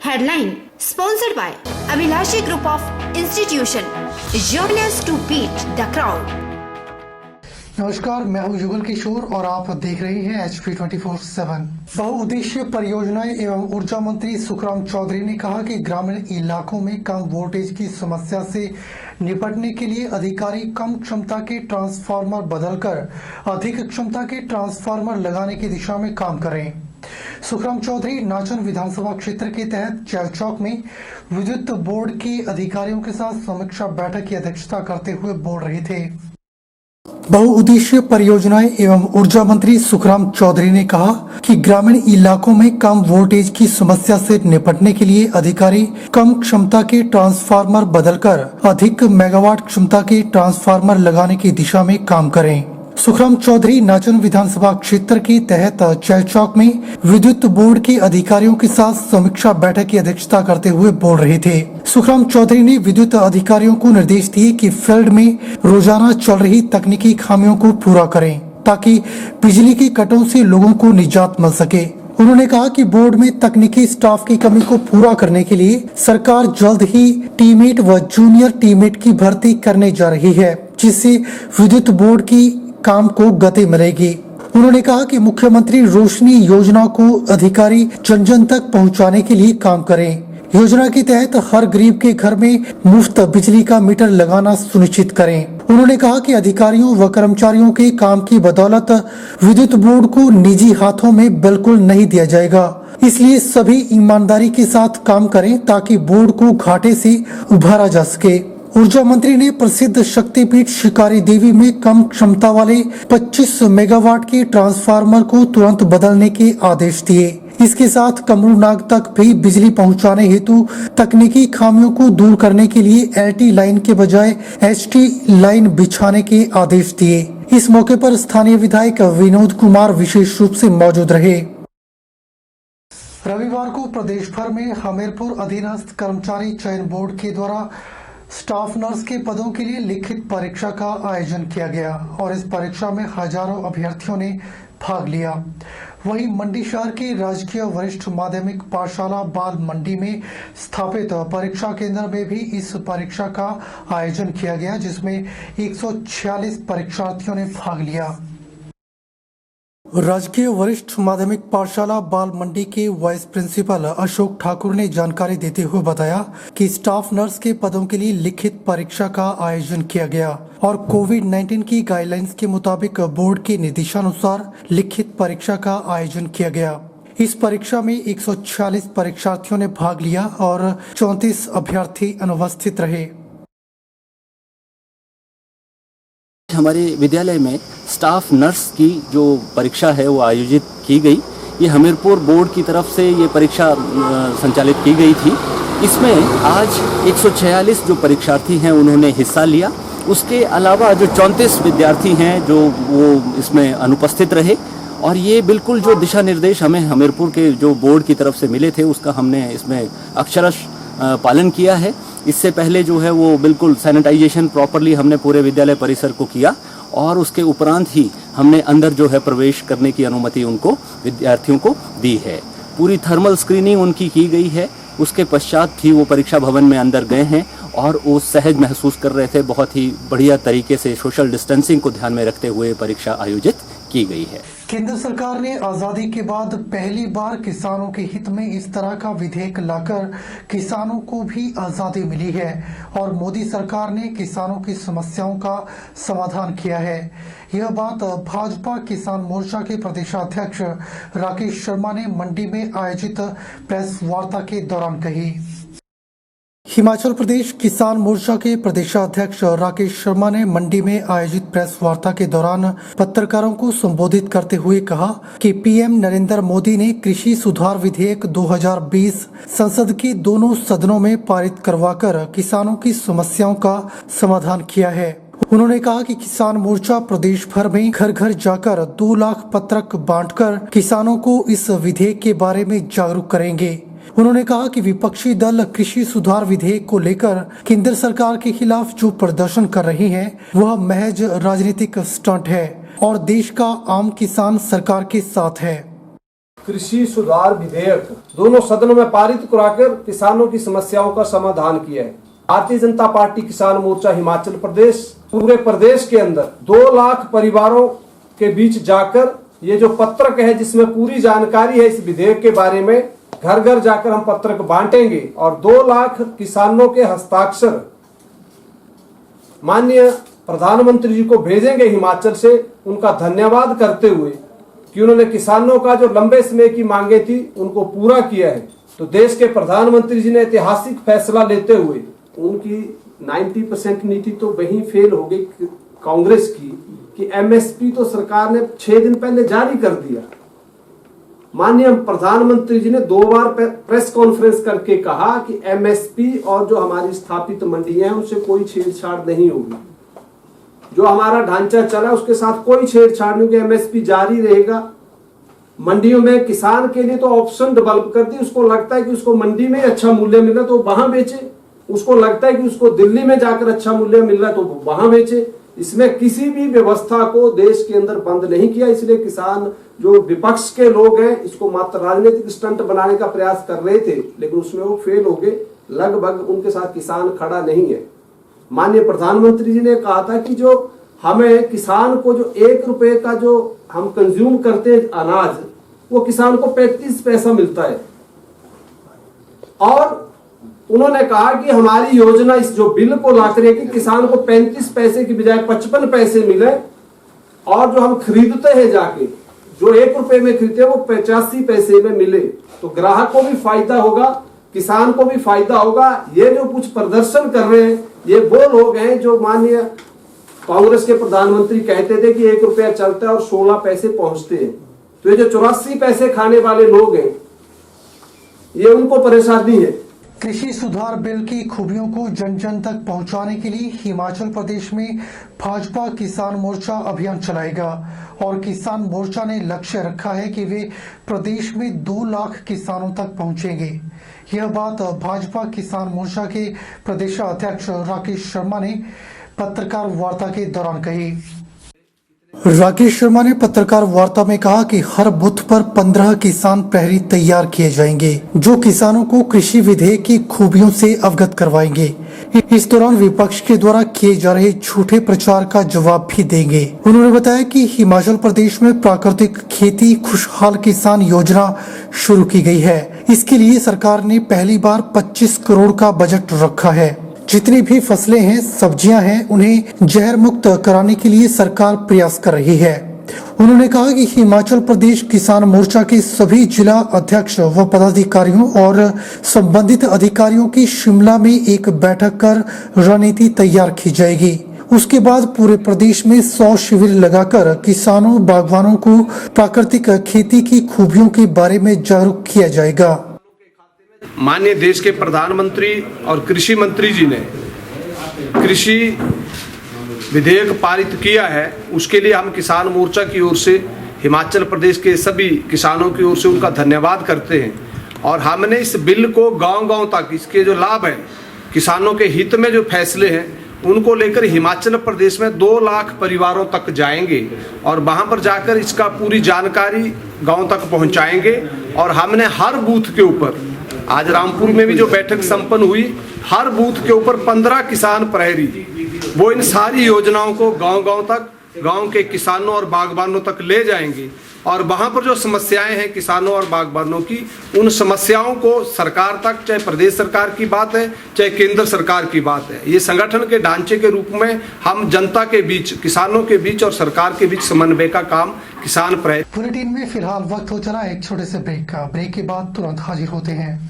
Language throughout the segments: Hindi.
Headline sponsored by Abhilashi Group of Institution. Join us to beat the crowd. नमस्कार, मैं हूं युगल किशोर और आप देख रहे हैं HP 24/7। बहुउद्देशीय परियोजनाएं एवं ऊर्जा मंत्री सुखराम चौधरी ने कहा कि ग्रामीण इलाकों में कम वोल्टेज की समस्या से निपटने के लिए अधिकारी कम क्षमता के ट्रांसफार्मर बदलकर अधिक क्षमता के ट्रांसफार्मर लगाने की दिशा में काम करें। सुखराम चौधरी नाचन विधानसभा क्षेत्र के तहत चैल चौक में विद्युत बोर्ड के अधिकारियों के साथ समीक्षा बैठक की अध्यक्षता करते हुए बोल रहे थे। बहुउद्देशीय परियोजनाएं एवं ऊर्जा मंत्री सुखराम चौधरी ने कहा कि ग्रामीण इलाकों में कम वोल्टेज की समस्या से निपटने के लिए अधिकारी कम क्षमता के ट्रांसफार्मर बदलकर अधिक मेगावाट क्षमता के ट्रांसफार्मर लगाने की दिशा में काम करें। सुखराम चौधरी नाचन विधानसभा क्षेत्र के तहत चैल चौक में विद्युत बोर्ड के अधिकारियों के साथ समीक्षा बैठक की अध्यक्षता करते हुए बोल रहे थे। सुखराम चौधरी ने विद्युत अधिकारियों को निर्देश दिए कि फील्ड में रोजाना चल रही तकनीकी खामियों को पूरा करें ताकि बिजली की कटों से लोगों को निजात मिल सके। उन्होंने कहा कि बोर्ड में तकनीकी स्टाफ की कमी को पूरा करने के लिए सरकार जल्द ही टीमेट व जूनियर टीमेट की भर्ती करने जा रही है, जिससे विद्युत बोर्ड की काम को गति मिलेगी। उन्होंने कहा कि मुख्यमंत्री रोशनी योजना को अधिकारी जन जन तक पहुंचाने के लिए काम करें। योजना के तहत हर गरीब के घर में मुफ्त बिजली का मीटर लगाना सुनिश्चित करें। उन्होंने कहा कि अधिकारियों व कर्मचारियों के काम की बदौलत विद्युत बोर्ड को निजी हाथों में बिल्कुल नहीं दिया जाएगा, इसलिए सभी ईमानदारी के साथ काम करें ताकि बोर्ड को घाटे से उभारा जा सके। ऊर्जा मंत्री ने प्रसिद्ध शक्तिपीठ शिकारी देवी में कम क्षमता वाले 25 मेगावाट के ट्रांसफार्मर को तुरंत बदलने के आदेश दिए। इसके साथ कमरूनाग तक भी बिजली पहुंचाने हेतु तकनीकी खामियों को दूर करने के लिए LT लाइन के बजाय HT लाइन बिछाने के आदेश दिए। इस मौके पर स्थानीय विधायक विनोद कुमार विशेष रूप से मौजूद रहे। रविवार को प्रदेश भर में हमीरपुर अधीनस्थ कर्मचारी चयन बोर्ड के द्वारा स्टाफ नर्स के पदों के लिए लिखित परीक्षा का आयोजन किया गया और इस परीक्षा में हजारों अभ्यर्थियों ने भाग लिया। वहीं मंडी शहर के राजकीय वरिष्ठ माध्यमिक पाठशाला बाल मंडी में स्थापित परीक्षा केंद्र में भी इस परीक्षा का आयोजन किया गया, जिसमें 146 परीक्षार्थियों ने भाग लिया। राजकीय वरिष्ठ माध्यमिक पाठशाला बाल मंडी के वाइस प्रिंसिपल अशोक ठाकुर ने जानकारी देते हुए बताया कि स्टाफ नर्स के पदों के लिए लिखित परीक्षा का आयोजन किया गया और कोविड-19 की गाइडलाइंस के मुताबिक बोर्ड के निर्देशानुसार लिखित परीक्षा का आयोजन किया गया। इस परीक्षा में 146 परीक्षार्थियों ने भाग लिया और 34 अभ्यर्थी अनुपस्थित रहे। हमारे विद्यालय में स्टाफ नर्स की जो परीक्षा है वो आयोजित की गई। ये हमीरपुर बोर्ड की तरफ से ये परीक्षा संचालित की गई थी। इसमें आज 146 जो परीक्षार्थी हैं उन्होंने हिस्सा लिया। उसके अलावा जो 34 विद्यार्थी हैं जो वो इसमें अनुपस्थित रहे और ये बिल्कुल जो दिशा निर्देश हमें हमीरपुर के जो बोर्ड की तरफ से मिले थे उसका हमने इसमें अक्षरश पालन किया है। इससे पहले जो है वो बिल्कुल सैनिटाइजेशन प्रॉपरली हमने पूरे विद्यालय परिसर को किया और उसके उपरांत ही हमने अंदर जो है प्रवेश करने की अनुमति उनको विद्यार्थियों को दी है। पूरी थर्मल स्क्रीनिंग उनकी की गई है। उसके पश्चात भी वो परीक्षा भवन में अंदर गए हैं और वो सहज महसूस कर रहे थे। बहुत ही बढ़िया तरीके से सोशल डिस्टेंसिंग को ध्यान में रखते हुए परीक्षा आयोजित की गई है। केंद्र सरकार ने आजादी के बाद पहली बार किसानों के हित में इस तरह का विधेयक लाकर किसानों को भी आजादी मिली है और मोदी सरकार ने किसानों की समस्याओं का समाधान किया है। यह बात भाजपा किसान मोर्चा के प्रदेशाध्यक्ष राकेश शर्मा ने मंडी में आयोजित प्रेस वार्ता के दौरान कही। हिमाचल प्रदेश किसान मोर्चा के प्रदेशाध्यक्ष राकेश शर्मा ने मंडी में आयोजित प्रेस वार्ता के दौरान पत्रकारों को संबोधित करते हुए कहा कि पीएम नरेंद्र मोदी ने कृषि सुधार विधेयक 2020 संसद के दोनों सदनों में पारित करवाकर किसानों की समस्याओं का समाधान किया है। उन्होंने कहा कि किसान मोर्चा प्रदेश भर में घर घर जाकर 2 लाख पत्रक बांटकर किसानों को इस विधेयक के बारे में जागरूक करेंगे। उन्होंने कहा कि विपक्षी दल कृषि सुधार विधेयक को लेकर केंद्र सरकार के खिलाफ जो प्रदर्शन कर रहे हैं वह महज राजनीतिक स्टंट है और देश का आम किसान सरकार के साथ है। कृषि सुधार विधेयक दोनों सदनों में पारित कराकर किसानों की समस्याओं का समाधान किया है। भारतीय जनता पार्टी किसान मोर्चा हिमाचल प्रदेश पूरे प्रदेश के अंदर 2 लाख परिवारों के बीच जाकर ये जो पत्रक है जिसमें पूरी जानकारी है इस विधेयक के बारे में, घर घर जाकर हम पत्रक बांटेंगे और 2 लाख किसानों के हस्ताक्षर माननीय प्रधानमंत्री जी को भेजेंगे हिमाचल से, उनका धन्यवाद करते हुए कि उन्होंने किसानों का जो लंबे समय की मांगे थी उनको पूरा किया है। तो देश के प्रधानमंत्री जी ने ऐतिहासिक फैसला लेते हुए उनकी 90% नीति तो वहीं फेल हो गई कांग्रेस की कि एमएसपी तो सरकार ने 6 दिन पहले जारी कर दिया। माननीय प्रधानमंत्री जी ने 2 बार प्रेस कॉन्फ्रेंस करके कहा कि एमएसपी और जो हमारी स्थापित मंडियां हैं उनसे कोई छेड़छाड़ नहीं होगी, जो हमारा ढांचा चला उसके साथ कोई छेड़छाड़ नहीं होगी, एमएसपी जारी रहेगा। मंडियों में किसान के लिए तो ऑप्शन डेवलप कर दी, उसको लगता है कि उसको मंडी में अच्छा मूल्य मिल रहा है तो वहां बेचे, उसको लगता है कि उसको दिल्ली में जाकर अच्छा मूल्य मिल रहा है तो वहां बेचे। इसमें किसी भी व्यवस्था को देश के अंदर बंद नहीं किया। इसलिए किसान जो विपक्ष के लोग हैं इसको मात्र राजनीतिक स्टंट बनाने का प्रयास कर रहे थे, लेकिन उसमें वो फेल हो गए। लगभग उनके साथ किसान खड़ा नहीं है। माननीय प्रधानमंत्री जी ने कहा था कि जो हमें किसान को जो 1 रुपए का जो हम कंज्यूम करते हैं अनाज, वो किसान को 35 पैसा मिलता है। और उन्होंने कहा कि हमारी योजना इस जो बिल को लाकर है कि किसान को 35 पैसे की बजाय 55 पैसे मिले और जो हम खरीदते हैं जाके जो 1 रुपए में खरीदते हैं वो 85 पैसे में मिले, तो ग्राहक को भी फायदा होगा, किसान को भी फायदा होगा। ये जो कुछ प्रदर्शन कर रहे हैं ये वो लोग हैं जो माननीय कांग्रेस के प्रधानमंत्री कहते थे कि 1 रुपया चलता है और 16 पैसे पहुंचते हैं। तो ये जो 84 पैसे खाने वाले लोग हैं ये उनको परेशानी है। कृषि सुधार बिल की खूबियों को जन जन तक पहुंचाने के लिए हिमाचल प्रदेश में भाजपा किसान मोर्चा अभियान चलाएगा और किसान मोर्चा ने लक्ष्य रखा है कि वे प्रदेश में 2 लाख किसानों तक पहुंचेंगे। यह बात भाजपा किसान मोर्चा के प्रदेशाध्यक्ष राकेश शर्मा ने पत्रकार वार्ता के दौरान कही। राकेश शर्मा ने पत्रकार वार्ता में कहा कि हर बूथ पर 15 किसान प्रहरी तैयार किए जाएंगे जो किसानों को कृषि विधेयक की खूबियों से अवगत करवाएंगे। इस दौरान विपक्ष के द्वारा किए जा रहे झूठे प्रचार का जवाब भी देंगे। उन्होंने बताया कि हिमाचल प्रदेश में प्राकृतिक खेती खुशहाल किसान योजना शुरू की गई है। इसके लिए सरकार ने पहली बार 25 करोड़ का बजट रखा है। जितनी भी फसलें हैं, सब्जियां हैं, उन्हें जहर मुक्त कराने के लिए सरकार प्रयास कर रही है। उन्होंने कहा कि हिमाचल प्रदेश किसान मोर्चा के सभी जिला अध्यक्ष व पदाधिकारियों और संबंधित अधिकारियों की शिमला में एक बैठक कर रणनीति तैयार की जाएगी। उसके बाद पूरे प्रदेश में 100 शिविर लगाकर किसानों बागवानों को प्राकृतिक खेती की खूबियों के बारे में जागरूक किया जाएगा। माननीय देश के प्रधानमंत्री और कृषि मंत्री जी ने कृषि विधेयक पारित किया है, उसके लिए हम किसान मोर्चा की ओर से हिमाचल प्रदेश के सभी किसानों की ओर से उनका धन्यवाद करते हैं। और हमने इस बिल को गांव-गांव तक इसके जो लाभ है, किसानों के हित में जो फैसले हैं उनको लेकर हिमाचल प्रदेश में 2 लाख परिवारों तक जाएंगे और वहां पर जाकर इसका पूरी जानकारी गांव तक पहुंचाएंगे। और हमने हर बूथ के ऊपर, आज रामपुर में भी जो बैठक संपन्न हुई, हर बूथ के ऊपर 15 किसान प्रहरी वो इन सारी योजनाओं को गांव-गांव तक, गांव के किसानों और बागबानों तक ले जाएंगे और वहां पर जो समस्याएं हैं किसानों और बागबानों की, उन समस्याओं को सरकार तक, चाहे प्रदेश सरकार की बात है चाहे केंद्र सरकार की बात है, ये संगठन के ढांचे के रूप में हम जनता के बीच, किसानों के बीच और सरकार के बीच समन्वय का काम किसान प्रहरी। बुलेटिन में फिलहाल वक्त हो चला एक छोटे से ब्रेक का। ब्रेक के बाद तुरंत हाजिर होते हैं।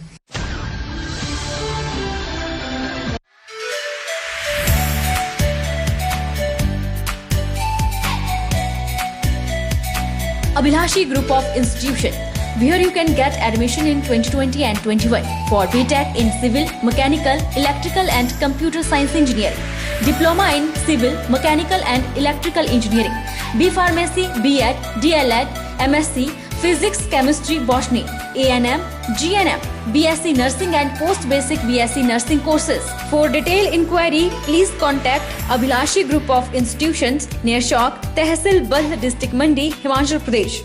Abhilashi Group of Institution, where you can get admission in 2020 and 21 for BTech in Civil, Mechanical, Electrical and Computer Science Engineering, Diploma in Civil, Mechanical and Electrical Engineering, B Pharmacy, B.Ed, D.L.Ed, MSc, Physics, Chemistry, Botany, A&M, GNM, BSc Nursing and Post Basic BSc Nursing courses. For detailed inquiry, please contact Abhilashi Group of Institutions near Chowk, Tehsil Bald District Mandi, Himachal Pradesh.